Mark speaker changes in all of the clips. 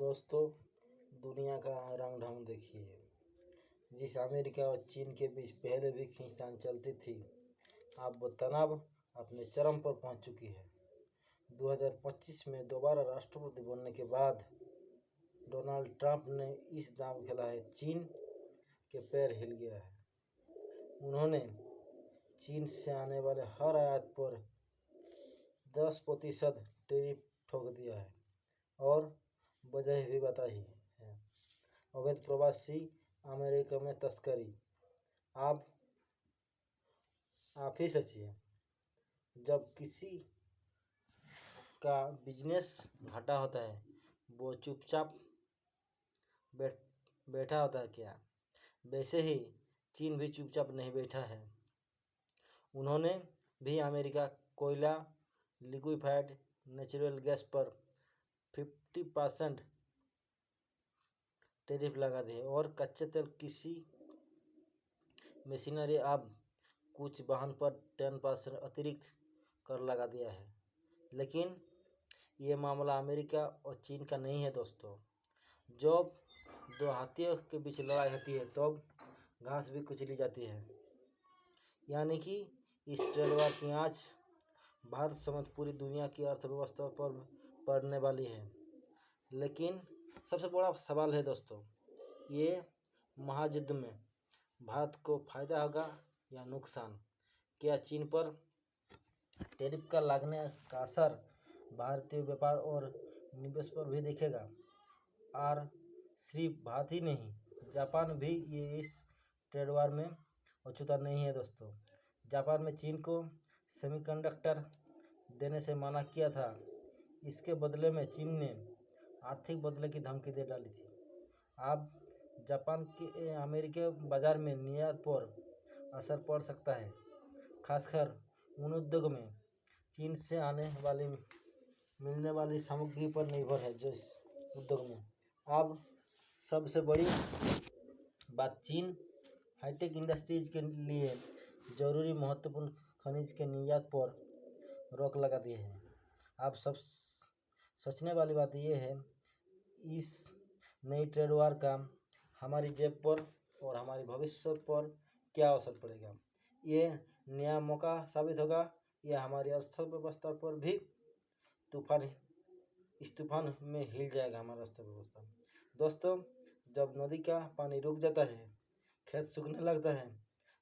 Speaker 1: दोस्तों, दुनिया का रंग ढंग देखिए। जिस अमेरिका और चीन के बीच पहले भी खींचतान चलती थी, अब वो तनाव अपने चरम पर पहुंच चुकी है। 2025 में दोबारा राष्ट्रपति बनने के बाद डोनाल्ड ट्रंप ने इस दांव खेला है, चीन के पैर हिल गया है। उन्होंने चीन से आने वाले हर आयात पर 10% टैरिफ ठोक दिया है और वजह भी बताई है, अवैध प्रवासी अमेरिका में तस्करी। आप ही सोचिए, जब किसी का बिजनेस घाटा होता है वो चुपचाप बैठा होता है क्या? वैसे ही चीन भी चुपचाप नहीं बैठा है। उन्होंने भी अमेरिका कोयला, लिक्विफाइड नेचुरल गैस पर 50% टैरिफ लगा दी है और कच्चे तेल, कृषि मशीनरी, अब कुछ वाहन पर 10% अतिरिक्त कर लगा दिया है। लेकिन ये मामला अमेरिका और चीन का नहीं है दोस्तों। जब दो हाथियों के बीच लड़ाई होती है तब घास भी कुचली जाती है। यानी कि इस ट्रेड वार की आँच भारत समेत पूरी दुनिया की अर्थव्यवस्था पर पड़ने वाली है। लेकिन सबसे बड़ा सवाल है दोस्तों, ये महायुद्ध में भारत को फायदा होगा या नुकसान? क्या चीन पर टैरिफ का लगने का असर भारतीय व्यापार और निवेश पर भी दिखेगा? और सिर्फ भारत ही नहीं, जापान भी ये इस ट्रेड वार में अछूता नहीं है दोस्तों। जापान में चीन को सेमीकंडक्टर देने से मना किया था। इसके बदले में चीन ने आर्थिक बदले की धमकी दे डाली थी। अब जापान के अमेरिकी बाजार में निर्यात पर असर पड़ सकता है, खासकर उन उद्योग में चीन से मिलने वाली सामग्री पर निर्भर है। जिस उद्योग में अब सबसे बड़ी बात, चीन हाईटेक इंडस्ट्रीज के लिए जरूरी महत्वपूर्ण खनिज के निर्यात पर रोक लगा दी है। अब सब सोचने वाली बात यह है, इस नई ट्रेड वार का हमारी जेब पर और हमारे भविष्य पर क्या असर पड़ेगा? ये नया मौका साबित होगा या हमारी अर्थव्यवस्था पर भी इस तूफान में हिल जाएगा हमारा अर्थव्यवस्था? दोस्तों, जब नदी का पानी रुक जाता है, खेत सूखने लगता है,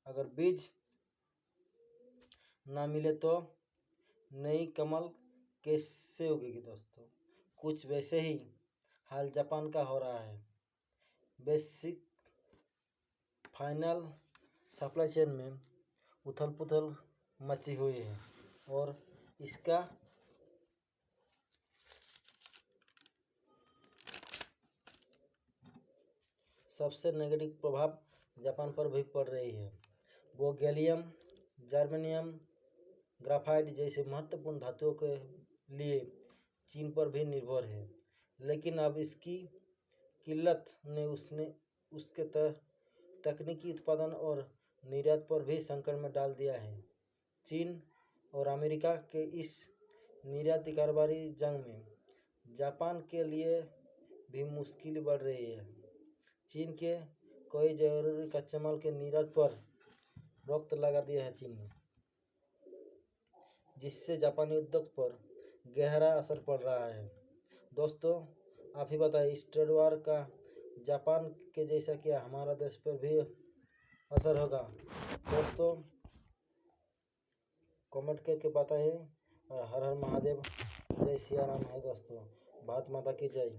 Speaker 1: अगर बीज ना मिले तो नई कमल कैसे उगेगी दोस्तों? कुछ वैसे ही हाल जापान का हो रहा है। बेसिक फाइनल सप्लाई चेन में उथल पुथल मची हुई है और इसका सबसे नेगेटिव प्रभाव जापान पर भी पड़ रही है। वो गैलियम, जर्मेनियम, ग्राफाइट जैसे महत्वपूर्ण धातुओं के लिए चीन पर भी निर्भर है। लेकिन अब इसकी किल्लत ने उसके तकनीकी उत्पादन और निर्यात पर भी संकट में डाल दिया है। चीन और अमेरिका के इस निर्याती कारोबारी जंग में जापान के लिए भी मुश्किल बढ़ रही है। चीन के कई जरूरी कच्चे माल के निर्यात पर रोक लगा दिया है चीन ने, जिससे जापानी उद्योग पर गहरा असर पड़ रहा है। दोस्तों, आप ही बताइए, इस ट्रेड वार का जापान के जैसा क्या हमारा देश पर भी असर होगा? दोस्तों, कमेंट करके बताइए। और हर हर महादेव, जय सिया राम है दोस्तों। भारत माता की जय।